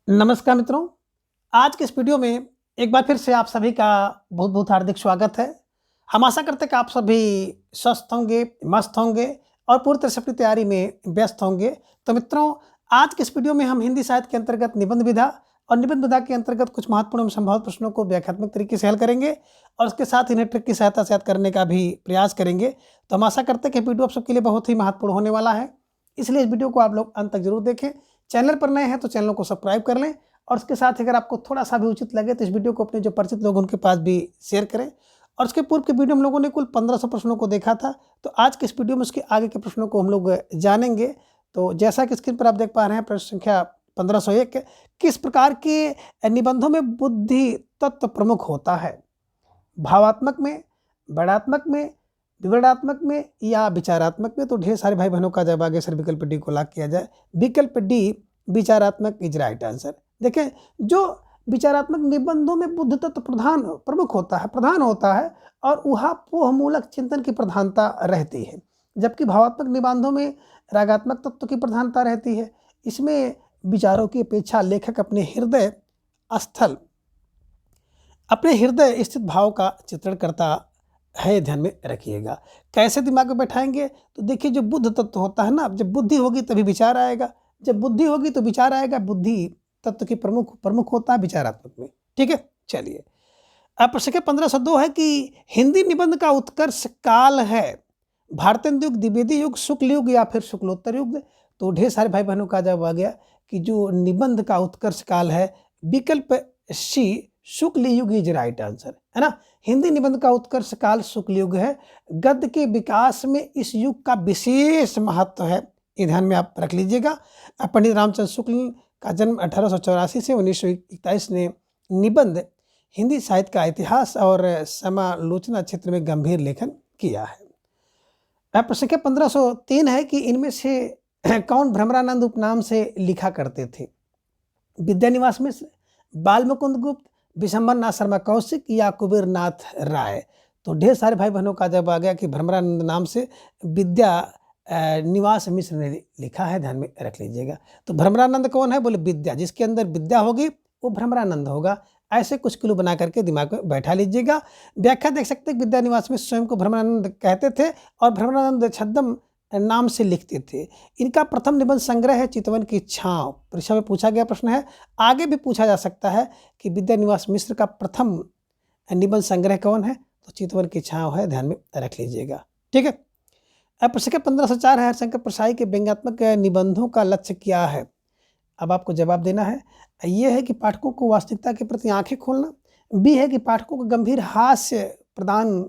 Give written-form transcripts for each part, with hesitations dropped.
नमस्कार मित्रों, आज के इस वीडियो में एक बार फिर से आप सभी का बहुत बहुत हार्दिक स्वागत है। हम आशा करते हैं कि आप सभी स्वस्थ होंगे, मस्त होंगे और पूरी तरह से अपनी तैयारी में व्यस्त होंगे। तो मित्रों, आज के इस वीडियो में हम हिंदी साहित्य के अंतर्गत निबंध विधा और निबंध विधा के अंतर्गत कुछ महत्वपूर्ण एवं संभावित प्रश्नों को व्याख्यात्मक तरीके से हल करेंगे और उसके साथ इन्हें ट्रिक की सहायता से याद करने का भी प्रयास करेंगे। तो हम आशा करते हैं कि वीडियो आप सबके लिए बहुत ही महत्वपूर्ण होने वाला है, इसलिए इस वीडियो को आप लोग अंत तक जरूर देखें। चैनल पर नए हैं तो चैनल को सब्सक्राइब कर लें और उसके साथ अगर आपको थोड़ा सा भी उचित लगे तो इस वीडियो को अपने जो परिचित लोग उनके पास भी शेयर करें। और उसके पूर्व के वीडियो हम लोगों ने कुल 1500 प्रश्नों को देखा था, तो आज के इस वीडियो में उसके आगे के प्रश्नों को हम लोग जानेंगे। तो जैसा कि स्क्रीन पर आप देख पा रहे हैं, प्रश्न संख्या 1501, किस प्रकार के निबंधों में बुद्धि तत्व प्रमुख होता है? भावात्मक में, वर्णनात्मक में, विवरणात्मक में या विचारात्मक में? तो ढेर सारे भाई बहनों का जब आगे सर विकल्प डी को लॉक किया जाए, विकल्प डी विचारात्मक इज राइट आंसर। देखें, जो विचारात्मक निबंधों में बुद्ध तत्व प्रमुख होता है, प्रधान होता है और ऊहापोह मूलक चिंतन की प्रधानता रहती है, जबकि भावात्मक निबंधों में रागात्मक तत्व की प्रधानता रहती है। इसमें विचारों की अपेक्षा लेखक अपने हृदय स्थित भाव का चित्रण करता है, ध्यान में रखिएगा। कैसे दिमाग में बैठाएंगे? तो देखिए, जो बुद्ध तत्व होता है ना, जब बुद्धि होगी तभी विचार आएगा, जब बुद्धि होगी तो विचार आएगा। बुद्धि तत्व की प्रमुख होता है विचारात्मक में। ठीक है, चलिए। अब प्रश्न संख्या 1502 है कि हिंदी निबंध का उत्कर्ष काल है भारतेंदु युग, द्विवेदी युग, शुक्ल युग या फिर शुक्लोत्तर युग? तो ढेर सारे भाई बहनों का जवाब आ गया कि जो निबंध का उत्कर्ष काल है, विकल्प सी शुक्ल युग इज राइट आंसर, है ना। हिंदी निबंध का उत्कर्ष काल शुक्ल युग है। गद्य के विकास में इस युग का विशेष महत्व है, ये ध्यान में आप रख लीजिएगा। पंडित रामचंद्र शुक्ल का जन्म 1884 से 1941 ने निबंध हिंदी साहित्य का इतिहास और समालोचना क्षेत्र में गंभीर लेखन किया है। प्रश्न संख्या 1503 है कि इनमें से कौन भ्रमरानंद उपनाम से लिखा करते थे? विद्यानिवास मिश्र, बाल मुकुंद गुप्त, विशंबर नाथ शर्मा कौशिक या कुबेर नाथ राय? तो ढेर सारे भाई बहनों का जब आ गया कि भ्रमरानंद नाम से विद्या निवास मिश्र ने लिखा है, ध्यान में रख लीजिएगा। तो भ्रमरानंद कौन है? बोले विद्या, जिसके अंदर विद्या होगी वो भ्रमरानंद होगा। ऐसे कुछ क्लू बना करके दिमाग में बैठा लीजिएगा। व्याख्या देख सकते हैं, विद्या निवास मिश्र स्वयं को भ्रमरानंद कहते थे और भ्रमरानंद छद्म नाम से लिखते थे। इनका प्रथम निबंध संग्रह है चितवन की छांव। परीक्षा में पूछा गया प्रश्न है, आगे भी पूछा जा सकता है कि विद्या निवास मिश्र का प्रथम निबंध संग्रह कौन है? तो चितवन की छांव है, ध्यान में रख लीजिएगा। ठीक है। अब प्रश्न 1504 है, हरिशंकर प्रसाई के व्यंग्यात्मक निबंधों का लक्ष्य क्या है? अब आपको जवाब देना है। ये है कि पाठकों को वास्तविकता के प्रति आंखें खोलना, बी है कि पाठकों को गंभीर हास्य प्रदान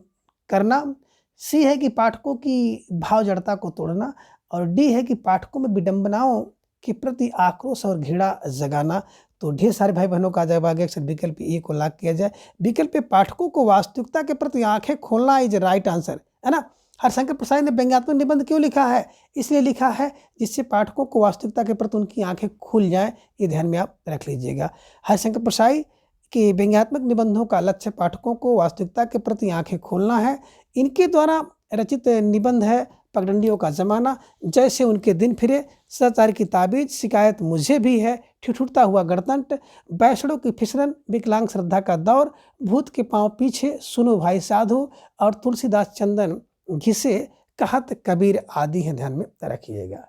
करना, सी है कि पाठकों की भाव जड़ता को तोड़ना और डी है कि पाठकों में विडंबनाओं के प्रति आक्रोश और घृणा जगाना। तो ढेर सारे भाई बहनों का जवाब आ गया, अक्सर विकल्प ए को लॉक किया जाए। विकल्प पाठकों को वास्तविकता के प्रति आंखें खोलना इज राइट आंसर, है ना। हरिशंकर प्रसाद ने व्यंग्यात्मक निबंध क्यों लिखा है? इसलिए लिखा है जिससे पाठकों को वास्तविकता के प्रति उनकी आंखें खुल जाएं, ये ध्यान में आप रख लीजिएगा। हरिशंकर प्रसाद के व्यंग्यात्मक निबंधों का लक्ष्य पाठकों को वास्तविकता के प्रति आंखें खोलना है। इनके द्वारा रचित निबंध है पगडंडियों का जमाना, जैसे उनके दिन फिरे, सदाचार की ताबीज, शिकायत मुझे भी है, ठिठुरता हुआ गणतंत्र, बैसड़ों की फिसलन, विकलांग श्रद्धा का दौर, भूत के पांव पीछे, सुनो भाई साधु और तुलसीदास चंदन घिसे, कहत कबीर आदि है, ध्यान में रखिएगा।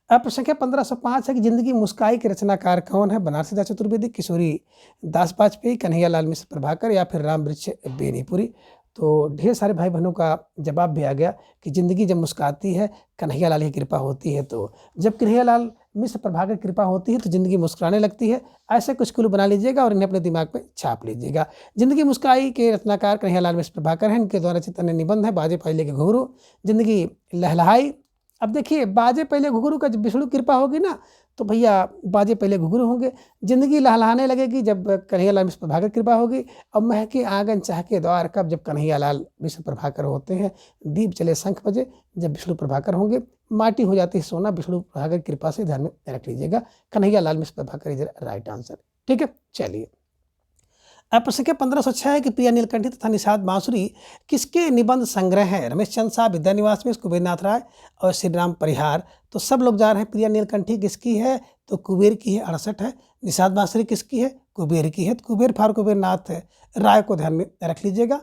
अब प्रश्न संख्या 1505 है कि जिंदगी मुस्काई के रचनाकार कौन है? बनारसी दास चतुर्वेदी, किशोरी दास वाजपेयी, कन्हैया लाल मिश्र प्रभाकर या फिर राम वृक्ष बेनीपुरी? तो ढेर सारे भाई बहनों का जवाब भी आ गया कि जिंदगी जब मुस्काती है कन्हैया लाल की कृपा होती है। तो जब कन्हैया लाल मिश्र प्रभाकर की कृपा होती है तो जिंदगी मुस्कुराने लगती है। ऐसे कुछ क्लू बना लीजिएगा और इन्हें अपने दिमाग पे छाप लीजिएगा। जिंदगी मुस्काई के रचनाकार कन्हैया लाल मिश्र प्रभाकर हैं। इनके द्वारा रचित अन्य निबंध है बाजे पहले के घुंघरू, जिंदगी लहलहाई। अब देखिए, बाजे पहले घुंघरू का जब विष्णु कृपा होगी ना तो भैया बाजे पहले घुंघरू होंगे। जिंदगी लहलहाने लगेगी जब कन्हैया लाल मिश्र प्रभाकर कृपा होगी। अब महके आंगन चाह के द्वार कब? जब कन्हैया लाल मिश्र प्रभाकर होते हैं। दीप चले शंख बजे जब विष्णु प्रभाकर होंगे। माटी हो जाती है सोना विष्णु प्रभाकर की कृपा से, ध्यान में रख लीजिएगा। कन्हैया लाल मिश्र प्रभाकर इज राइट आंसर। ठीक है, चलिए। अब प्रश्न संख्या 1506 है कि प्रिया नीलकंठी तथा निषाद बांसुरी किसके निबंध संग्रह हैं? रमेश चंद साहब विद्यानिवास में, कुबेरनाथ राय और श्री राम परिहार। तो सब लोग जा रहे हैं प्रिया नीलकंठी किसकी है? तो कुबेर की है, 68 है। निषाद बांसुरी किसकी है? कुबेर की है। तो कुबेर फार कुबेरनाथ राय को ध्यान में रख लीजिएगा।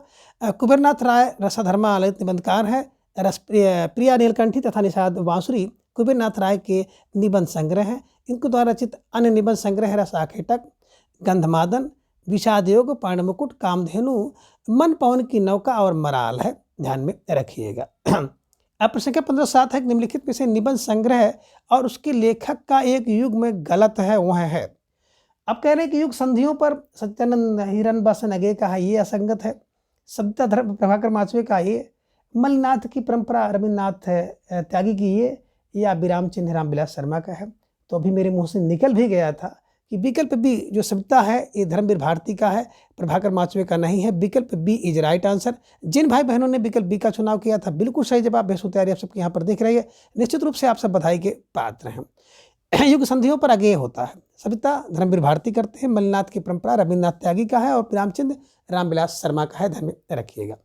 कुबेरनाथ राय रसाधर्मा ललित निबंधकार है। प्रिया नीलकंठी तथा निषाद बांसुरी कुबेरनाथ राय के निबंध संग्रह हैं। इनको द्वारा रचित अन्य निबंध संग्रह है रसाखेटक, गंधमादन, विषाद योग, पर्णमुकुट, कामधेनु, मन पवन की नौका और मराल है। ध्यान में रखिएगा। अब प्रश्न संख्या 1507 है कि निम्नलिखित में से निबंध संग्रह और उसके लेखक का एक युग में गलत है वह है। अब कह रहे हैं कि युग संधियों पर सत्यानंद हिरन नगे का है, ये असंगत है। सविता धर्म प्रभाकर माचवे का ये, मलिनाथ की परंपरा रविन्द्रनाथ त्यागी की ये, या विराम चिन्ह रामविलास शर्मा का है। तो अभी मेरे मुंह से निकल भी गया था कि विकल्प बी जो सविता है ये धर्मवीर भारती का है, प्रभाकर माचवे का नहीं है। विकल्प बी इज राइट आंसर। जिन भाई बहनों ने विकल्प बी का चुनाव किया था बिल्कुल सही जवाब, बेहद तैयारी आप सबके यहाँ पर दिख रही है। निश्चित रूप से आप सब बधाई के पात्र हैं। युग संधियों पर अगेय होता है। सविता धर्मवीर भारती करते हैं, मलिनाथ की परंपरा रविन्द्रनाथ त्यागी का है और रामचंद्र रामविलास शर्मा का है। ध्यान में रखिएगा।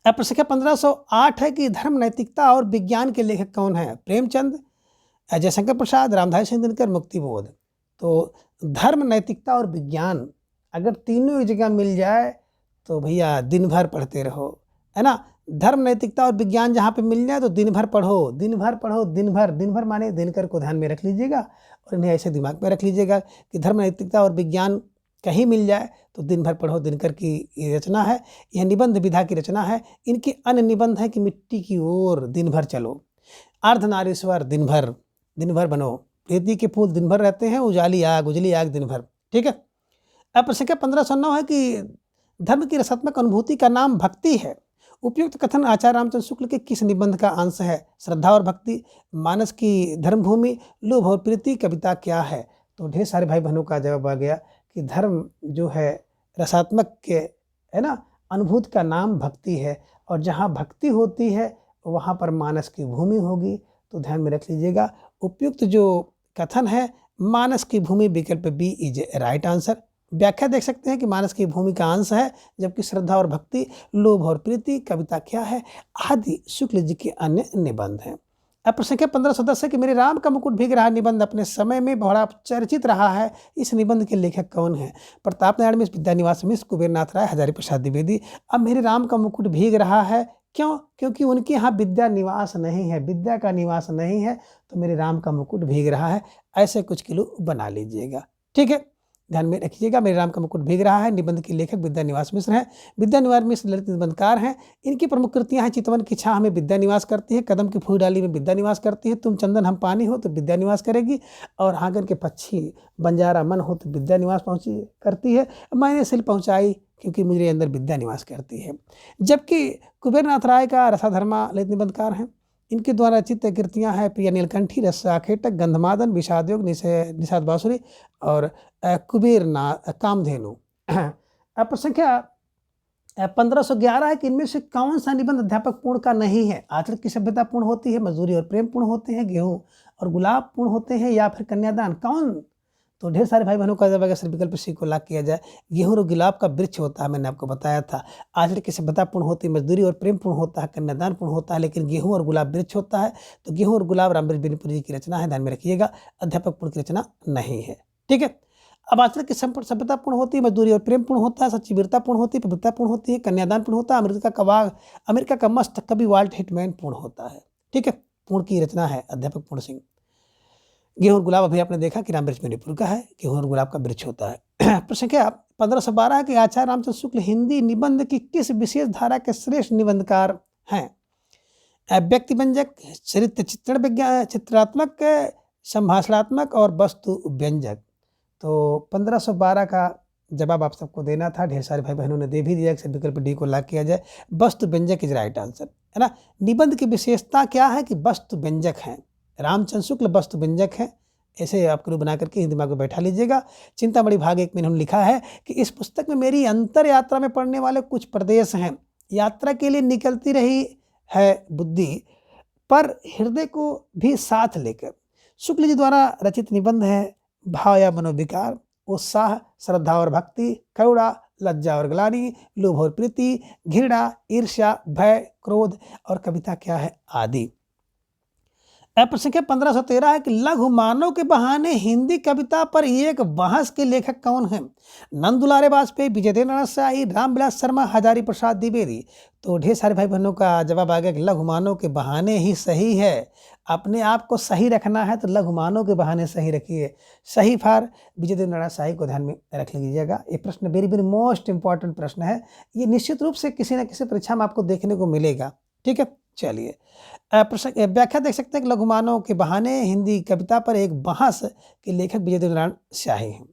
अब प्रश्न संख्या 1508 है कि धर्म, नैतिकता और विज्ञान के लेखक कौन है? प्रेमचंद, जयशंकर प्रसाद, रामधारी सिंह दिनकर, मुक्तिबोध। तो धर्म, नैतिकता और विज्ञान अगर तीनों एक जगह मिल जाए तो भैया दिन भर पढ़ते रहो, है ना। धर्म, नैतिकता और विज्ञान जहाँ पे मिल जाए तो दिन भर पढ़ो, दिन भर पढ़ो, दिन भर। दिन भर माने दिनकर को ध्यान में रख लीजिएगा और इन्हें ऐसे दिमाग में रख लीजिएगा कि धर्म, नैतिकता और विज्ञान कहीं मिल जाए तो दिन भर पढ़ो। दिनकर की ये रचना है, यह निबंध विधा की रचना है। इनके अन्य निबंध है कि मिट्टी की ओर दिन भर चलो, अर्धनारीश्वर दिन भर बनो, प्रीति के फूल दिन भर रहते हैं, उजली आग दिन भर। ठीक है। अब प्रश्न संख्या 1509 है कि धर्म की रसात्मक अनुभूति का नाम भक्ति है। उपयुक्त कथन आचार्य रामचंद्र शुक्ल के किस निबंध का अंश है? श्रद्धा और भक्ति, मानस की धर्मभूमि, लोभ और प्रीति, कविता क्या है? तो ढेर सारे भाई बहनों का जवाब आ गया कि धर्म जो है रसात्मक के, है ना, अनुभूति का नाम भक्ति है और जहाँ भक्ति होती है वहाँ पर मानस की भूमि होगी। तो ध्यान में रख लीजिएगा। उपयुक्त जो कथन है मानस की भूमि, विकल्प बी इज राइट आंसर। व्याख्या देख सकते हैं कि मानस की भूमि का अंश है, जबकि श्रद्धा और भक्ति, लोभ और प्रीति, कविता क्या है आदि शुक्ल जी के अन्य निबंध हैं। अब प्रश्न संख्या 1510 है कि मेरे राम का मुकुट भीग रहा निबंध अपने समय में बड़ा चर्चित रहा है। इस निबंध के लेखक कौन है? प्रताप नारायण मिश्र, विद्यानिवास मिश्र, कुबेरनाथ राय, हजारी प्रसाद द्विवेदी। अब मेरे राम का मुकुट भीग रहा है क्यों? क्योंकि उनके यहाँ विद्या निवास नहीं है, विद्या का निवास नहीं है, तो मेरे राम का मुकुट भीग रहा है। ऐसे कुछ किलो बना लीजिएगा। ठीक है, ध्यान में रखिएगा। मेरे राम का मुकुट भीग रहा है निबंध के लेखक विद्यानिवास मिश्र हैं। विद्यानिवास मिश्र ललित निबंधकार हैं। इनकी प्रमुख कृतियां हैं चितवन की छाह में विद्यानिवास करती है, कदम की फूल डाली में विद्यानिवास करती है, तुम चंदन हम पानी हो तो विद्यानिवास करेगी, और आंगन के पक्षी बंजारा मन हो तो विद्यानिवास पहुँची करती है, मैंने सिल पहुँचाई क्योंकि मुझे अंदर विद्यानिवास करती है। जबकि कुबेरनाथ राय का रसाधर्मा ललित निबंधकार हैं। इनके द्वारा रचित कृतियाँ हैं प्रिया नीलकंठी, रसाखेटक, गंधमादन, विषाद योग, निषाद बांसुरी और कामधेनु। अब प्रश्न संख्या 1511 है कि इनमें से कौन सा निबंध अध्यापक पूर्ण का नहीं है? आचरण की सभ्यता पूर्ण होती है, मजदूरी और प्रेम पूर्ण होते हैं, गेहूं और गुलाब पूर्ण होते हैं, या फिर कन्यादान? कौन? तो ढेर सारे भाई बहनों का जब अगर सिर्फ विकल्प सी को लाग किया जाए, गेहूं और गुलाब का वृक्ष होता है, मैंने आपको बताया था। आचरण की सभ्यता पूर्ण होती है, मजदूरी और प्रेम पूर्ण होता है, कन्यादान पूर्ण होता है, लेकिन गेहूं और गुलाब वृक्ष होता है। तो गेहूं और गुलाब रामबीर बिनपुरी जी की रचना है, ध्यान में रखिएगा। अध्यापक पूर्ण की रचना नहीं है। ठीक है। अब आचरण की सभ्यता पूर्ण होती है, मजदूरी और प्रेम पूर्ण होता है, सच्ची वीरता पूर्ण होती है, पवित्रता पूर्ण होती है, कन्यादान पूर्ण होता है, अमेरिका का मस्त कवि वाल्ट हिटमैन पूर्ण होता है। ठीक है। पूर्ण की रचना है अध्यापक पूर्ण सिंह। गेहूं और गुलाब अभी आपने देखा कि रामवृक्ष मणिपुर का है, गेहूं और गुलाब का वृक्ष होता है। प्रश्न संख्या 1512 है कि आचार्य रामचंद्र शुक्ल हिंदी निबंध की किस विशेष धारा के श्रेष्ठ निबंधकार हैं? व्यक्ति व्यंजक, चरित्र चित्रण विज्ञान, चित्रात्मक, संभाषणात्मक और वस्तु व्यंजक। तो 1512 का जवाब आप सबको देना था, ढेर सारे भाई बहनों ने दे भी दिया। विकल्प डी को लाग किया जाए, वस्तु व्यंजक इज राइट आंसर, है ना। निबंध की विशेषता क्या है कि वस्तु व्यंजक हैं। रामचंद्र शुक्ल वस्तु व्यंजक हैं, ऐसे आप क्लू बना करके दिमाग में बैठा लीजिएगा। चिंतामणि भाग 1 में इन्होंने लिखा है कि इस पुस्तक में मेरी अंतर यात्रा में पढ़ने वाले कुछ प्रदेश हैं। यात्रा के लिए निकलती रही है बुद्धि, पर हृदय को भी साथ लेकर। शुक्ल जी द्वारा रचित निबंध है भाव या मनोविकार। उत्साह, श्रद्धा और भक्ति, करुणा, लज्जा और ग्लानि, लोभ और प्रीति, घृणा, ईर्ष्या, भय, क्रोध और कविता क्या है? आदि। प्रश्न संख्या 1513 है कि लघु मानव के बहाने हिंदी कविता पर एक बहस के लेखक कौन है? नंद दुलारे वाजपेयी, विजयदेव नारायण शाही, रामविलास शर्मा, हजारी प्रसाद द्विवेदी। तो ढेर सारे भाई बहनों का जवाब आ गया कि लघु मानव के बहाने ही सही है। अपने आप को सही रखना है तो लघु मानव के बहाने सही रखिए। सही फार विजयदेव नारायण शाही को ध्यान में रख लीजिएगा। ये प्रश्न वेरी वेरी मोस्ट इंपॉर्टेंट प्रश्न है। ये निश्चित रूप से किसी न किसी परीक्षा में आपको देखने को मिलेगा। ठीक है, चलिए व्याख्या देख सकते हैं कि लघु मानव के बहाने हिंदी कविता पर एक बहस के लेखक विजयदेव नारायण शाही हैं।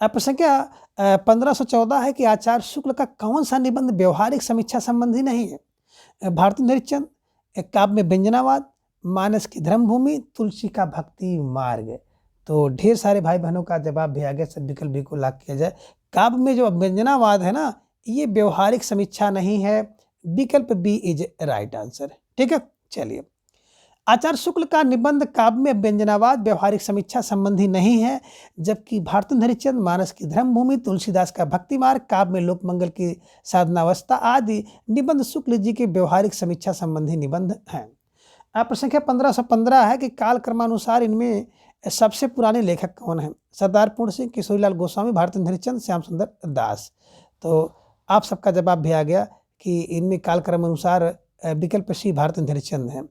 प्रश्न संख्या 1514 है कि आचार्य शुक्ल का कौन सा निबंध व्यवहारिक समीक्षा संबंधी नहीं है? भारती हरिश्चंद्र, काव्य में व्यंजनावाद, मानस की धर्मभूमि, तुलसी का भक्ति मार्ग। तो ढेर सारे भाई बहनों का जवाब भी आ गया। सब विकल्प भी को लाग किया जाए। काव्य में जो व्यंजनावाद है ना, ये व्यवहारिक समीक्षा नहीं है। विकल्प बी इज राइट आंसर। ठीक है, चलिए आचार्य शुक्ल का निबंध काव्य में व्यंजनावाद व्यवहारिक समीक्षा संबंधी नहीं है, जबकि भारती हरिश्चंद्र, मानस की धर्मभूमि, तुलसीदास का भक्ति मार्ग, काव्य में लोकमंगल की साधनावस्था आदि निबंध शुक्ल जी के व्यवहारिक समीक्षा संबंधी निबंध हैं। प्रश्न संख्या 1515 है कि काल क्रमानुसार इनमें सबसे पुराने लेखक कौन हैं? सरदार पूर्ण सिंह, किशोरीलाल गोस्वामी, भारती हरिश्चंद्र, श्याम सुंदर दास। तो आप सबका जवाब भी आ गया कि इनमें काल क्रमानुसार विकल्प सी भारती हरिश्चंद्र हैं,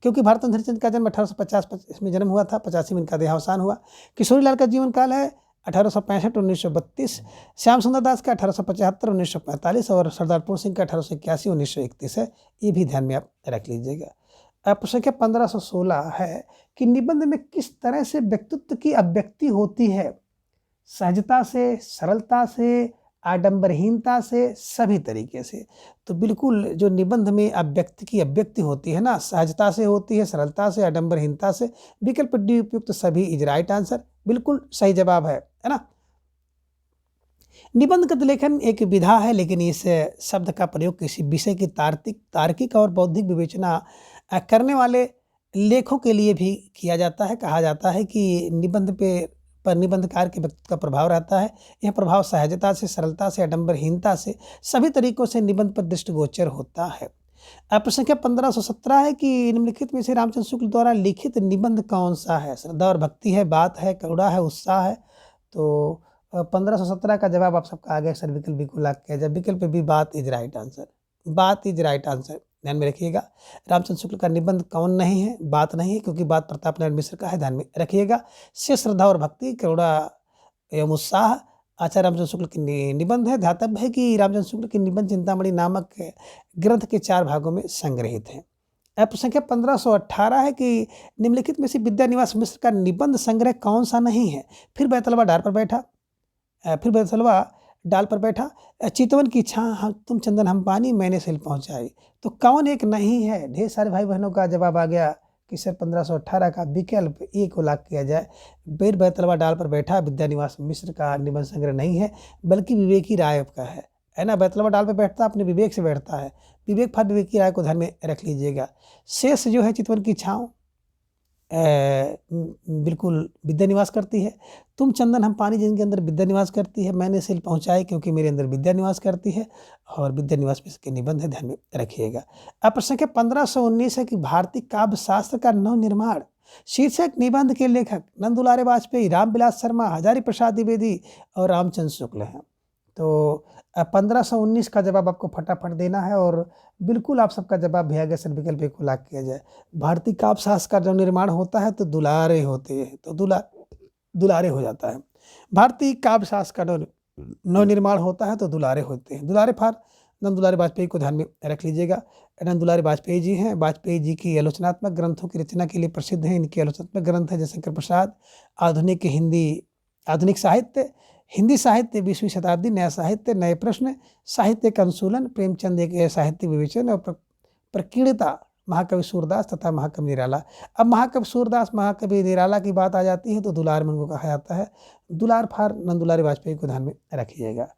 क्योंकि भारती हरिश्चंद्र का जन्म 1850 में जन्म हुआ था, 85 में इनका देहावसान हुआ। किशोरीलाल का जीवन काल है 1865-1932, श्याम सुंदर दास का 1875-1945 और सरदार पूर्ण सिंह का 1881-1931 है। ये भी ध्यान में आप रख लीजिएगा। प्रश्न संख्या 1516 है कि निबंध में किस तरह से व्यक्तित्व की अभिव्यक्ति होती है? सहजता से, सरलता से, आडंबरहीनता से, सभी तरीके से। तो बिल्कुल जो निबंध में अभिव्यक्ति की अभिव्यक्ति होती है ना, सहजता से होती है, सरलता से, आडंबरहीनता से। विकल्प डी उपयुक्त सभी इज राइट आंसर। बिल्कुल सही जवाब है ना। निबंध गद्य लेखन एक विधा है, लेकिन इस शब्द का प्रयोग किसी विषय की तार्किक और बौद्धिक विवेचना करने वाले लेखों के लिए भी किया जाता है। कहा जाता है कि निबंध पर निबंधकार के व्यक्तित्व का प्रभाव रहता है। यह प्रभाव सहजता से, सरलता से, आडंबरहीनता से, सभी तरीकों से निबंध पर दृष्टिगोचर होता है। प्रश्न संख्या 1517 है कि निम्नलिखित में से रामचंद्र शुक्ल द्वारा लिखित निबंध कौन सा है? श्रद्धा और भक्ति है, बात है, करुणा है, उत्साह है। तो 1517 का जवाब आप सबका आ गया सर। विकल्प बी को लाग किया जाए। विकल्प बी बात इज राइट आंसर। बात इज राइट आंसर, ध्यान में रखिएगा। रामचंद्र शुक्ल का निबंध कौन नहीं है? बात नहीं है, क्योंकि बात प्रताप नारायण मिश्र का है। ध्यान में रखिएगा। से श्रद्धा और भक्ति, करुणा एवं उत्साह आचार्य रामचंद्र शुक्ल की निबंध है। ध्यातव्य है कि रामचंद्र शुक्ल के निबंध चिंतामणि नामक ग्रंथ के 4 भागों में संग्रहित है। प्रश्न संख्या 1518 है कि निम्नलिखित में से विद्यानिवास मिश्र का निबंध संग्रह कौन सा नहीं है? फिर बैतलवा डाल पर बैठा, चितवन की छां, तुम चंदन हम पानी, मैंने सिल पहुंचाई। तो कौन एक नहीं है? ढेर सारे भाई बहनों का जवाब आ गया कि सर 1518 का विकल्प ए को लाग किया जाए। बेर बैतलवा डाल पर बैठा विद्यानिवास मिश्र का निबंध संग्रह नहीं है, बल्कि विवेकी राय का है ना। बैतलवा डाल पर बैठता अपने विवेक से बैठता है। विवेक फार विवेकी राय को ध्यान में रख लीजिएगा। शेष जो है चितवन की छाँव बिल्कुल विद्या निवास करती है। तुम चंदन हम पानी, जिनके अंदर विद्या निवास करती है। मैंने सिल पहुंचाई, क्योंकि मेरे अंदर विद्या निवास करती है। और विद्या निवास में इसके निबंध है, ध्यान में रखिएगा। अब प्रश्न संख्या 1519 है कि भारतीय काव्य शास्त्र का नवनिर्माण शीर्षक निबंध के लेखक नंद दुलारे वाजपेयी, रामविलास शर्मा, हजारी प्रसाद द्विवेदी और रामचंद्र शुक्ल हैं। तो 1519 का जवाब आपको फटाफट देना है, और बिल्कुल आप सबका जवाब भी आ गया सर। विकल्प को लाग किया जाए। भारतीय काव्य शास्त्र का जब निर्माण होता है तो दुलारे होते हैं, तो दुलारे हो जाता है। भारतीय काव्य शास्त्र का नवनिर्माण होता है तो दुलारे होते हैं। दुलारे फार नंद दुलारे वाजपेयी को ध्यान में रख लीजिएगा। नंद दुलारे वाजपेयी जी हैं। वाजपेयी जी की आलोचनात्मक ग्रंथों की रचना के लिए प्रसिद्ध हैं। इनके आलोचनात्मक ग्रंथ है जयशंकर प्रसाद, आधुनिक साहित्य, हिंदी साहित्य 20वीं शताब्दी, नया साहित्य, नए प्रश्न, साहित्य का अनुकूलन, प्रेमचंद एक साहित्य विवेचन और प्रकीर्णता, महाकवि सूरदास तथा महाकवि निराला। अब महाकवि सूरदास, महाकवि निराला की बात आ जाती है तो दुलार में उनको कहा जाता है। दुलार फार नंद दुलारे वाजपेयी को ध्यान में रखिएगा।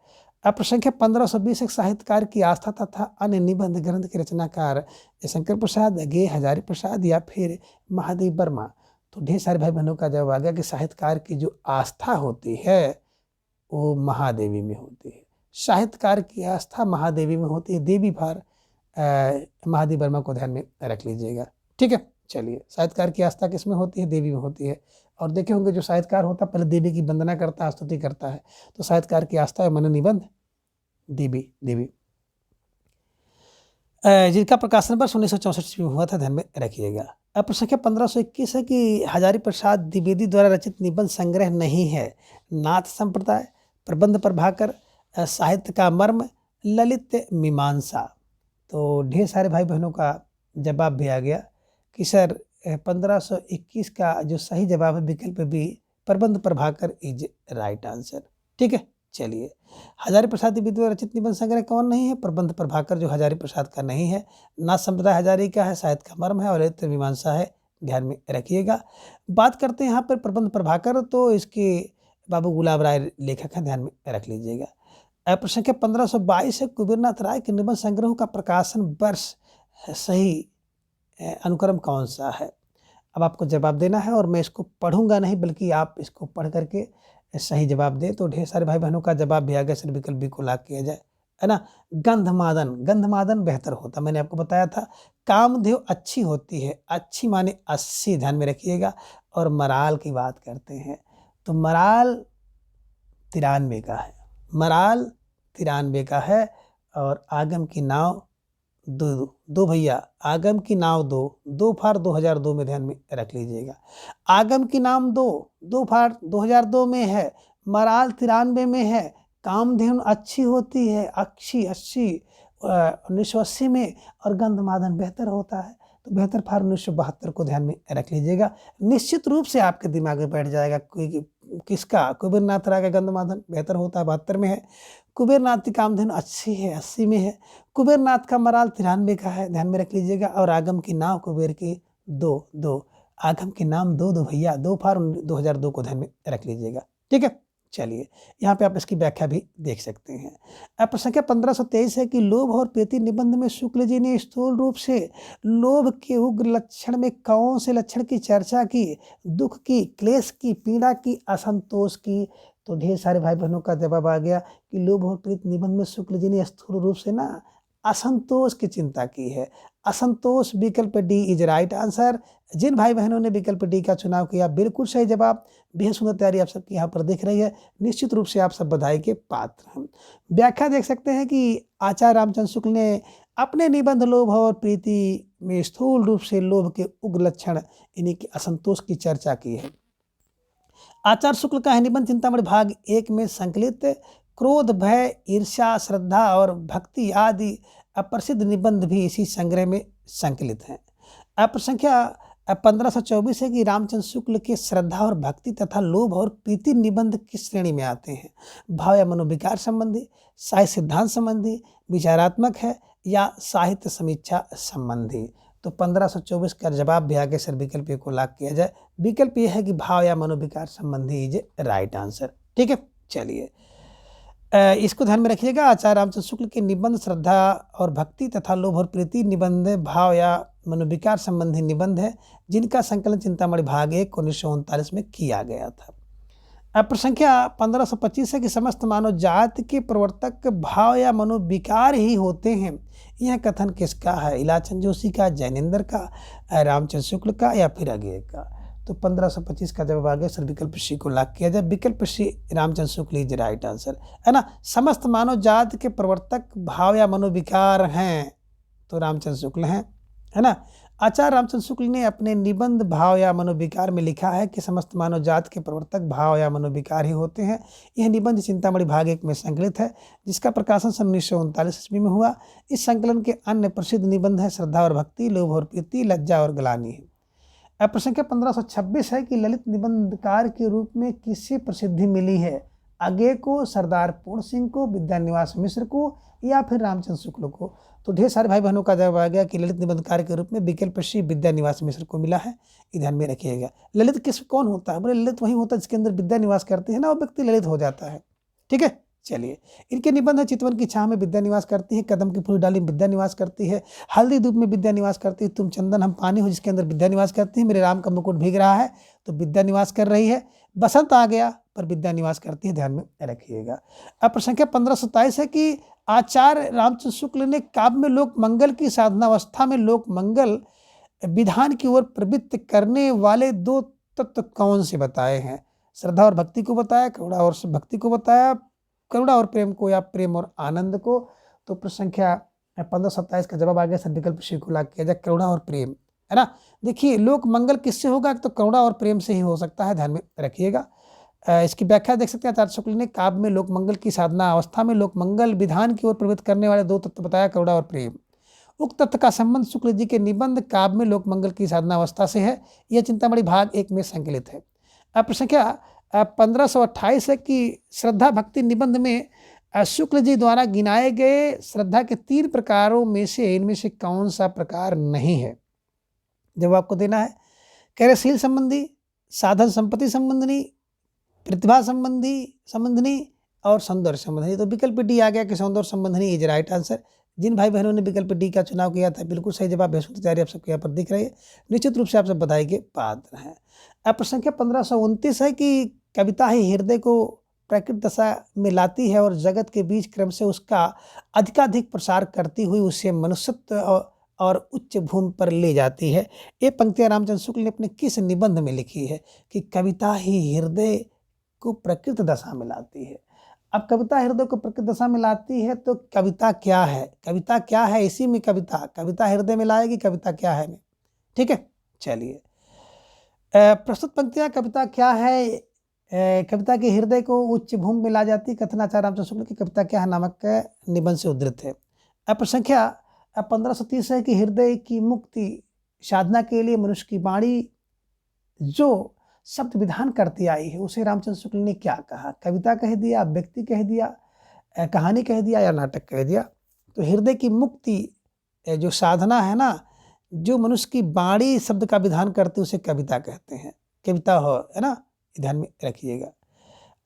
अब प्रश्न संख्या 1520 एक साहित्यकार की आस्था तथा अन्य निबंध ग्रंथ के रचनाकार जयशंकर प्रसाद, गे हजारी प्रसाद या फिर महादेव वर्मा। तो ढेर सारे भाई बहनों का जवाब आ गया कि साहित्यकार की जो आस्था होती है वो महादेवी में होती है। साहित्यकार की आस्था महादेवी में होती है। देवी भार महादेवी वर्मा को ध्यान में रख लीजिएगा। ठीक है, चलिए, साहित्यकार की आस्था किस में होती है? देवी में होती है। और देखे होंगे जो साहित्यकार होता है पहले देवी की वंदना करता है, स्तुति करता है। तो साहित्यकार की आस्था है मनोनिबंध देवी देवी जिनका प्रकाशन वर्ष 1964 में हुआ था, ध्यान में रखिएगा। अब प्रश्न संख्या 1521 है कि हजारी प्रसाद द्विवेदी द्वारा रचित निबंध संग्रह नहीं है। नाथ संप्रदाय, प्रबंध प्रभाकर, साहित्य का मर्म, ललित मीमांसा। तो ढेर सारे भाई बहनों का जवाब भी आ गया कि सर 1521 का जो सही जवाब है विकल्प बी, प्रबंध प्रभाकर इज राइट आंसर। ठीक है, चलिए, हजारी प्रसाद द्विवेदी द्वारा रचित निबंध संग्रह कौन नहीं है? प्रबंध प्रभाकर, जो हजारी प्रसाद का नहीं है। नाथ संप्रदाय हजारी का है, साहित्य का मर्म है, और ललित मीमांसा है, ध्यान में रखिएगा। बात करते हैं यहाँ पर प्रबंध प्रभाकर, तो इसके बाबू गुलाब राय लेखक हैं, ध्यान में रख लीजिएगा। प्रश्न संख्या 1522 है कुबेरनाथ राय के निबंध संग्रह का प्रकाशन वर्ष सही अनुक्रम कौन सा है? अब आपको जवाब देना है, और मैं इसको पढ़ूंगा नहीं बल्कि आप इसको पढ़ करके सही जवाब दें। तो ढेर सारे भाई बहनों का जवाब भी आ गया, सर विकल्प बी को लाग किया जाए, है ना। गंधमादन, गंधमादन बेहतर होता, मैंने आपको बताया था। कामदेव अच्छी होती है, अच्छी माने 80, ध्यान में रखिएगा। और मराल की बात करते हैं तो मराल 93 का है, मराल 93 का है। और आगम की नाव दो भैया, आगम की नाव दो फार 2002 में, ध्यान में रख लीजिएगा। आगम की नाम दो फार 2002 में है, मराल 93 में है। कामधेनु अच्छी होती है, 1980 में। और गंधमादन बेहतर होता है, तो बेहतर फार 1972 को ध्यान में रख लीजिएगा। निश्चित रूप से आपके दिमाग में बैठ जाएगा किसका? कुबेरनाथ राय का गंधमादन बेहतर होता है, 72 में है। कुबेरनाथ की कामधेनु अच्छी है, 80 में है। कुबेरनाथ का मराल 93 का है, ध्यान में रख लीजिएगा। और आगम की नाव कुबेर की दो, आगम के नाम दो भैया, 2 फार 2002 को ध्यान में रख लीजिएगा। ठीक है, चलिए, यहाँ पे आप इसकी व्याख्या भी देख सकते हैं। अब प्रश्न संख्या 1523 है कि लोभ और प्रीति निबंध में शुक्ल जी ने स्थूल रूप से लोभ के उग्र लक्षण में कौन से लक्षण की चर्चा की? दुख की, क्लेश की, पीड़ा की, असंतोष की। तो ढेर सारे भाई बहनों का जवाब आ गया कि लोभ और प्रीति निबंध में शुक्ल जी ने स्थूल रूप से ना असंतोष की चिंता की है। असंतोष, विकल्प डी इज राइट आंसर। जिन भाई बहनों ने विकल्प डी का चुनाव किया, बिल्कुल सही जवाब। बेहद सुंदर तैयारी आप सबकी यहाँ पर दिख रही है, निश्चित रूप से आप सब बधाई के पात्र हैं। व्याख्या देख सकते हैं कि आचार्य रामचंद्र शुक्ल ने अपने निबंध लोभ और प्रीति में स्थूल रूप से लोभ के उग्र लक्षण यानी कि असंतोष की चर्चा की है। आचार्य शुक्ल का है निबंध चिंतामणि भाग 1 में संकलित क्रोध, भय, ईर्ष्या, श्रद्धा और भक्ति आदि अप्रसिद्ध निबंध भी इसी संग्रह में संकलित हैं। अब संख्या 1524 है कि रामचंद्र शुक्ल के श्रद्धा और भक्ति तथा लोभ और प्रीति निबंध किस श्रेणी में आते हैं? भाव या मनोविकार संबंधी, साहित्य सिद्धांत संबंधी, विचारात्मक है, या साहित्य समीक्षा संबंधी। तो 1524 का जवाब भी आगे सर विकल्प ए को लाग किया जाए। विकल्प ये है कि भाव या मनोविकार संबंधी इज राइट आंसर। ठीक है, चलिए, इसको ध्यान में रखिएगा। आचार्य रामचंद्र शुक्ल के निबंध श्रद्धा और भक्ति तथा लोभ और प्रीति निबंध भाव या मनोविकार संबंधी निबंध है, जिनका संकलन चिंतामणि भाग 1 1939 में किया गया था। अब प्रसंख्या 1525 है कि समस्त मानव जाति के प्रवर्तक भाव या मनोविकार ही होते हैं। यह कथन किसका है? इलाचंद जोशी का, जैनेन्द्र का, रामचंद्र शुक्ल का, या फिर अगेय का? तो 1525 का जवाब आ गया सर विकल्प सी को लाग किया जाए। विकल्प सी Ramchandra Shukla is right answer, है ना। समस्त मानव जाति के प्रवर्तक भाव या मनोविकार हैं, तो रामचंद्र शुक्ल हैं, है ना। आचार्य रामचंद्र शुक्ल ने अपने निबंध भाव या मनोविकार में लिखा है कि समस्त मानव जाति के प्रवर्तक भाव या मनोविकार ही होते हैं। यह निबंध चिंतामणि भाग 1 में संकलित है, जिसका प्रकाशन सन 1939 ईस्वी में हुआ। इस संकलन के अन्य प्रसिद्ध निबंध है श्रद्धा और भक्ति, लोभ और प्रीति, लज्जा और ग्लानि है। अब प्रसंख्या 1526 है कि ललित निबंधकार के रूप में किसे प्रसिद्धि मिली है? अगेय को, सरदार पूर्ण सिंह को, विद्यानिवास मिश्र को, या फिर रामचंद्र शुक्ल को? तो ढेर सारे भाई बहनों का जवाब आ गया कि ललित निबंधकार के रूप में विकल्प सी विद्यानिवास मिश्र को मिला है। ये ध्यान में रखिएगा। ललित कौन होता है? बोले ललित वही होता है जिसके अंदर विद्यानिवास करते हैं ना, वो व्यक्ति ललित हो जाता है। ठीक है, चलिए, इनके निबंध है चितवन की छाह में विद्यानिवास करती है, कदम की फूल डाली में विद्यानिवास करती है, हल्दी धूप में विद्यानिवास करती है, तुम चंदन हम पानी हो जिसके अंदर विद्यानिवास करती है, मेरे राम का मुकुट भीग रहा है तो विद्यानिवास कर रही है, बसंत आ गया पर विद्या निवास करती है, ध्यान में रखिएगा। अब प्रश्न संख्या 1527 है कि आचार्य रामचंद्र शुक्ल ने काव्य में लोक मंगल की साधनावस्था में लोक मंगल विधान की ओर प्रवृत्त करने वाले दो तत्व कौन से बताए हैं? श्रद्धा और भक्ति को बताया, करुणा और भक्ति को बताया, करुणा और प्रेम को, या प्रेम और आनंद को। तो प्रश्न संख्या 1527 का जवाब आ गया सर विकल्प सी को ला किया जाए, करुणा और प्रेम, है ना। देखिए लोक मंगल किससे होगा? तो करुणा और प्रेम से ही हो सकता है, ध्यान में रखिएगा। इसकी व्याख्या देख सकते हैं आचार्य शुक्ल ने काव्य में लोक मंगल की साधना अवस्था में लोक मंगल विधान की ओर प्रवृत्त करने वाले दो तत्व बताया, करुणा और प्रेम। उक्त तत्व का संबंध शुक्ल जी के निबंध काव्य में लोक मंगल की साधना अवस्था से है। यह चिंतामणि भाग 1 में संकलित है। अब प्रश्न संख्या 1528 है कि श्रद्धा भक्ति निबंध में शुक्ल जी द्वारा गिनाए गए श्रद्धा के 3 प्रकारों में से इनमें से कौन सा प्रकार नहीं है? जवाब आपको देना है। कार्यशील संबंधी, साधन संपत्ति संबंधी, प्रतिभा संबंधी और सौंदर्य संबंधी। तो विकल्प डी आ गया कि सौंदर्य संबंधी इज राइट आंसर। जिन भाई बहनों ने विकल्प डी का चुनाव किया था बिल्कुल सही जवाब है। तैयारी आप सबके यहाँ पर दिख रही है, निश्चित रूप से आप सब बधाई के पात्र हैं। अब प्रश्न संख्या 1529 है कि कविता ही हृदय को प्रकृति दशा में लाती है और जगत के बीच क्रम से उसका अधिकाधिक प्रसार करती हुई उसे मनुष्यत्व और उच्च भूमि पर ले जाती है। ये पंक्तियां रामचंद्र शुक्ल ने अपने किस निबंध में लिखी है कि कविता ही हृदय को प्रकृति दशा में लाती है? अब कविता हृदय को प्रकृति दशा में लाती है तो कविता क्या है? कविता क्या है? इसी में कविता हृदय में लाएगी, कविता क्या है में, ठीक है। चलिए प्रस्तुत पंक्तियां कविता क्या है? कविता के हृदय को उच्च भूमि में ला जाती, कथनाचार्य रामचंद्र शुक्ल की कविता क्या है नामक निबंध से उद्धृत है। अब प्रश्न संख्या 1530 है कि हृदय की मुक्ति साधना के लिए मनुष्य की वाणी जो शब्द विधान करती आई है उसे रामचंद्र शुक्ल ने क्या कहा? कविता कह दिया, व्यक्ति कह दिया, कहानी कह दिया या नाटक कह दिया? तो हृदय की मुक्ति जो साधना है ना, जो मनुष्य की वाणी शब्द का विधान करते उसे कविता कहते हैं, कविता हो, है ना, ध्यान में रखिएगा।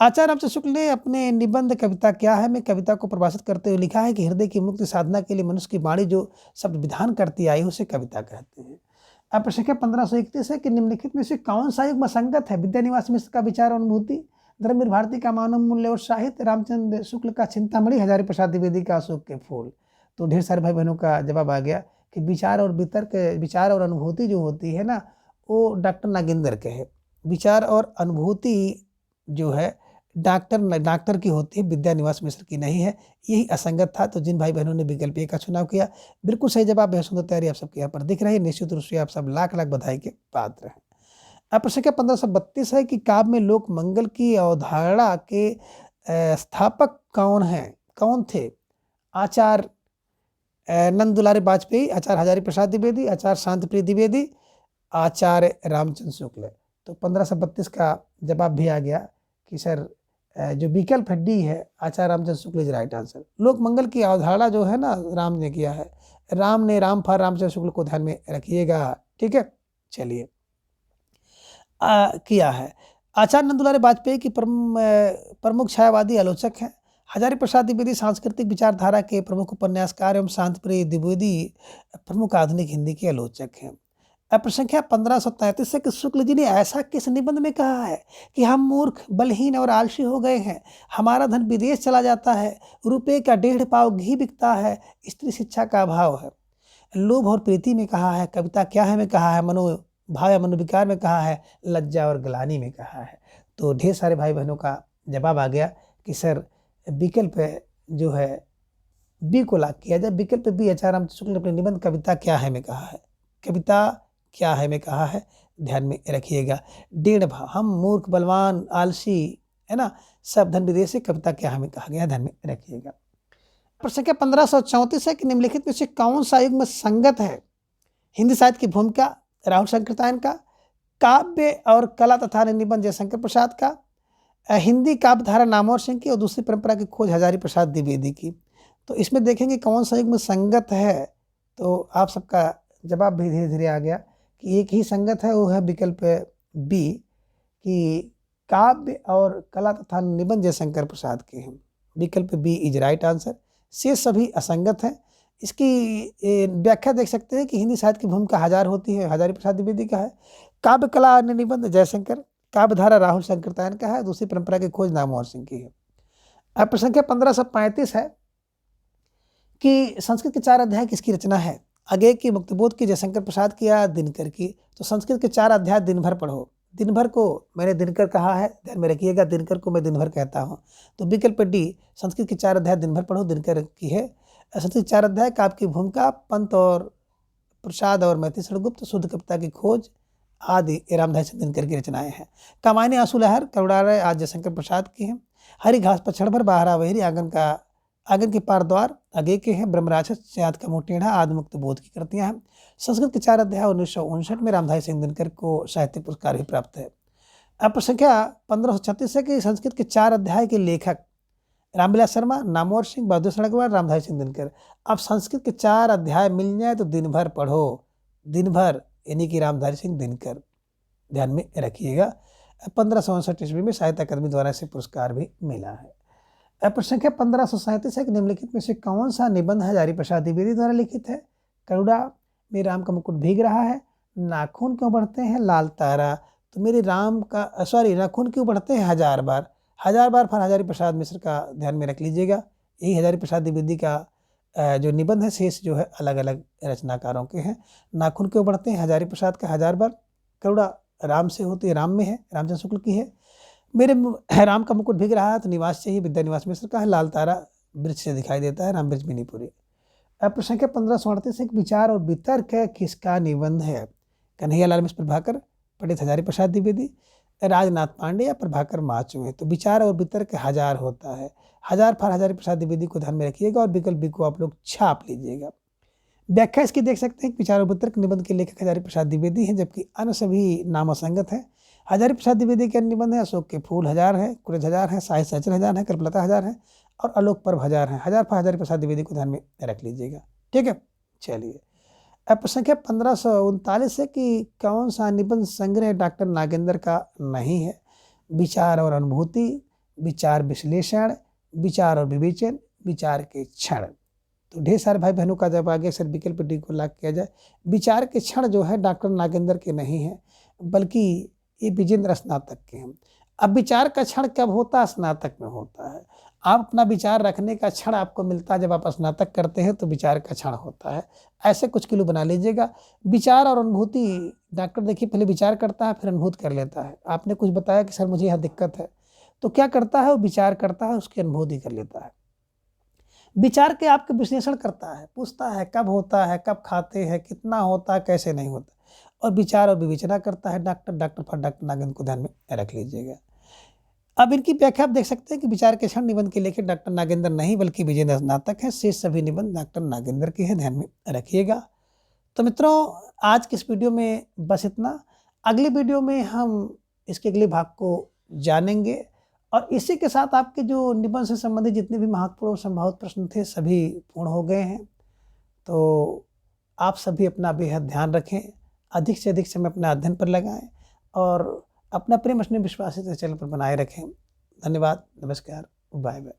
आचार्य रामचंद्र शुक्ल ने अपने निबंध कविता क्या है में कविता को परिभाषित करते हुए लिखा है कि हृदय की मुक्ति साधना के लिए मनुष्य की वाणी जो शब्द विधान करती आई उसे कविता कहते हैं। अब प्रश्न संख्या 1531 है कि निम्नलिखित में से कौन सा युग्म संगत है? विद्यानिवास मिश्र का विचार और अनुभूति, धर्मवीर भारती का मानव मूल्य और साहित्य, रामचंद्र शुक्ल का चिंतामणि, हजारी प्रसाद द्विवेदी का अशोक के फूल। तो ढेर सारे भाई बहनों का जवाब आ गया कि विचार और वितर्क, विचार और अनुभूति जो होती है ना वो डॉक्टर नागेंद्र के है। विचार और अनुभूति जो है डॉक्टर की होती है, विद्यानिवास मिश्र की नहीं है। यही असंगत था। तो जिन भाई बहनों ने विकल्प ए का चुनाव किया बिल्कुल सही जवाब है। सुंदर तैयारी आप सबके यहाँ पर दिख रही है, निश्चित रूप से आप सब लाख लाख बधाई के पात्र हैं। अब प्रश्न संख्या 1532 है कि काव्य में लोक मंगल की अवधारणा के स्थापक कौन थे? आचार्य नंद दुलारे वाजपेयी, आचार्य हजारी प्रसाद द्विवेदी, आचार्य शांतिप्रिय द्विवेदी, आचार्य रामचंद्र शुक्ल। तो 1532 का जवाब भी आ गया कि सर जो विकल्प है डी है, आचार्य Ramchandra Shukla is right answer. लोक मंगल की अवधारणा जो है ना राम ने किया है, राम फॉर रामचंद्र शुक्ल को ध्यान में रखिएगा, ठीक है। चलिए किया है। आचार्य नंद दुलारे वाजपेयी की प्रमुख छायावादी आलोचक हैं। हजारी प्रसाद द्विवेदी सांस्कृतिक विचारधारा के प्रमुख उपन्यासकार एवं शांतिप्रिय द्विवेदी प्रमुख आधुनिक हिंदी के आलोचक हैं। अब प्रश्न संख्या 1533 है कि शुक्ल जी ने ऐसा किस निबंध में कहा है कि हम मूर्ख, बलहीन और आलसी हो गए हैं, हमारा धन विदेश चला जाता है, रुपये का 1.5 पाव घी बिकता है, स्त्री शिक्षा का अभाव है। लोभ और प्रीति में कहा है, कविता क्या है में कहा है, मनोभाव या मनोविकार में कहा है, लज्जा और ग्लानि में कहा है। तो ढेर सारे भाई बहनों का जवाब आ गया कि सर विकल्प जो है बी को लाख किया जाए। विकल्प बी आचार्य रामचंद्र शुक्ल ने अपने निबंध कविता क्या है में कहा है, कविता क्या है में कहा है, ध्यान में रखिएगा। 1.5 भाव, हम मूर्ख, बलवान, आलसी, है ना, सब धन विदेश से कविता क्या है में कहा गया, ध्यान में रखिएगा। प्रश्न संख्या 1534 है कि निम्नलिखित में से कौन सा युग्म संगत है? हिंदी साहित्य की भूमिका राहुल शंकरतायन का, काव्य और कला तथा निबंध जयशंकर प्रसाद का, हिंदी काव्य धारा नामवर सिंह की और दूसरी परंपरा की खोज हजारी प्रसाद द्विवेदी की। तो इसमें देखेंगे कौन सा युग्म संगत है। तो आप सबका जवाब भी धीरे धीरे आ गया कि एक ही संगत है, वो है विकल्प बी कि काव्य और कला तथा निबंध जयशंकर प्रसाद के हैं। विकल्प बी इज राइट आंसर। से सभी असंगत हैं। इसकी व्याख्या देख सकते हैं कि हिंदी साहित्य की भूमिका हजार होती है, हजारी प्रसाद द्विवेदी का है। काव्य कला निबंध जयशंकर, काव्यधारा राहुल संकीर्तन का है, दूसरी परंपरा की खोज नामवर सिंह की है। अब प्रश्न संख्या 1535 है कि संस्कृत के 4 अध्याय किसकी रचना है? आगे की मुक्तिबोध की, जयशंकर प्रसाद की या दिनकर की? तो संस्कृत के 4 अध्याय दिन भर पढ़ो। दिन भर को मैंने दिनकर कहा है, ध्यान में रखिएगा, दिनकर को मैं दिन भर कहता हूँ। तो विकल्प डी, संस्कृत के 4 अध्याय दिन भर पढ़ो, दिनकर की है। संस्कृत के 4 अध्याय, काव्य की भूमिका, पंत और प्रसाद और मैथिली षडगुप्त, शुद्ध कविता की खोज आदि रामधारी सिंह दिनकर की रचनाएं हैं। कामायनी आंसू लहर करुणालय आज जयशंकर प्रसाद की हैं। हरी घास पर क्षण भर बाहरा वहरी, आंगन के पार द्वार आगे के हैं। ब्रह्मराक्षस याद का मुंह टेढ़ा आदि मुक्त बोध की कृतियां हैं। संस्कृत के 4 अध्याय 1959 में रामधारी सिंह दिनकर को साहित्य पुरस्कार भी प्राप्त है। अब प्रश्न संख्या 1536 है कि संस्कृत के 4 अध्याय के लेखक रामविलास शर्मा, नामवर सिंह, बहादुर सड़कवार, रामधारी सिंह दिनकर। अब संस्कृत के 4 अध्याय मिल जाए तो दिन भर पढ़ो, दिन भर, यानी कि रामधारी सिंह दिनकर, ध्यान में रखिएगा। 1559 ईस्वी में साहित्य अकादमी द्वारा इसे पुरस्कार भी मिला है। अब प्रश्न संख्या 1537 है कि निम्नलिखित में से कौन सा निबंध हजारी प्रसाद द्विवेदी द्वारा लिखित है? करुणा में राम का मुकुट भीग रहा है, नाखून क्यों बढ़ते हैं, लाल तारा। तो मेरे राम का नाखून क्यों बढ़ते हैं, 1000 बार। 1000 बार फर हजारी प्रसाद मिश्र का ध्यान में रख लीजिएगा। यही हजारी प्रसाद द्विवेदी का जो निबंध है, शेष जो है अलग अलग रचनाकारों के हैं। नाखून क्यों बढ़ते हैं, हजारी प्रसाद का 1000 बार। करुणा राम से होती है, राम में है, रामचंद्र शुक्ल की है। मेरे राम का मुकुट भीग रहा है, तो निवास चाहिए, विद्यानिवास मिश्र का है। लाल तारा वृक्ष से दिखाई देता है, राम वृक्ष मिनीपुरी। अब प्रश्न संख्या 1538 एक विचार और वितर्क है किसका निबंध है? कन्हैयालाल मिश्र प्रभाकर, पंडित हजारी प्रसाद द्विवेदी, राजनाथ पांडे या प्रभाकर माचुए। तो विचार और वितर्क 1000 होता है। 1000 फर हजारी प्रसाद द्विवेदी को ध्यान में रखिएगा और विकल्प बी को आप लोग छाप लीजिएगा। व्याख्या इसकी देख सकते हैं, विचार और वितर्क निबंध के लेखक हजारी प्रसाद द्विवेदी हैं, जबकि अन्य सभी नाम असंगत है। हजारी प्रसाद द्विवेदी के निबंध है अशोक के फूल 1000 है, कुरज 1000 है, साहित्य सचल 1000 है, कृपलता 1000 है और आलोक पर्व 1000 है। 1000 फर हजारी प्रसाद द्विवेदी को ध्यान में रख लीजिएगा। ठीक है, चलिए। अब प्रश्न संख्या 1539 है कि कौन सा निबंध संग्रह डॉक्टर नागेंद्र का नहीं है? विचार और अनुभूति, विचार विश्लेषण, विचार और विवेचन, विचार के क्षण। तो ढेर सारे भाई बहनों का जब आगे सर विकल्प डी को लाग किया जाए, विचार के क्षण जो है डॉक्टर नागेंद्र के नहीं है, बल्कि ये विजेंद्र स्नातक के हैं। अब विचार का क्षण कब होता है? स्नातक में होता है। आप अपना विचार रखने का क्षण आपको मिलता है जब आप स्नातक करते हैं, तो विचार का क्षण होता है। ऐसे कुछ किलो बना लीजिएगा। विचार और अनुभूति, डॉक्टर देखिए पहले विचार करता है फिर अनुभूति कर लेता है। आपने कुछ बताया कि सर मुझे यहाँ दिक्कत है, तो क्या करता है? वो विचार करता है, उसकी अनुभूति कर लेता है। विचार के आपके विश्लेषण करता है, पूछता है कब होता है, कब खाते हैं, कितना होता है, कैसे नहीं होता। और विचार और विवेचना करता है डॉक्टर फॉर डॉक्टर नागेंद्र को ध्यान में रख लीजिएगा। अब इनकी व्याख्या आप देख सकते हैं कि विचार के क्षण निबंध के लेखक डॉक्टर नागेंद्र नहीं बल्कि विजेंद्र स्नातक है। शेष सभी निबंध डॉक्टर नागेंद्र के हैं, ध्यान में रखिएगा। तो मित्रों, आज के इस वीडियो में बस इतना। अगले वीडियो में हम इसके अगले भाग को जानेंगे और इसी के साथ आपके जो निबंध से संबंधित जितने भी महत्वपूर्ण और संभावित प्रश्न थे सभी पूर्ण हो गए हैं। तो आप सभी अपना बेहद ध्यान रखें, अधिक से अधिक समय अपने अध्ययन पर लगाएं और अपना प्रेम, स्नेह, विश्वास इस चैनल पर बनाए रखें। धन्यवाद, नमस्कार, बाय बाय।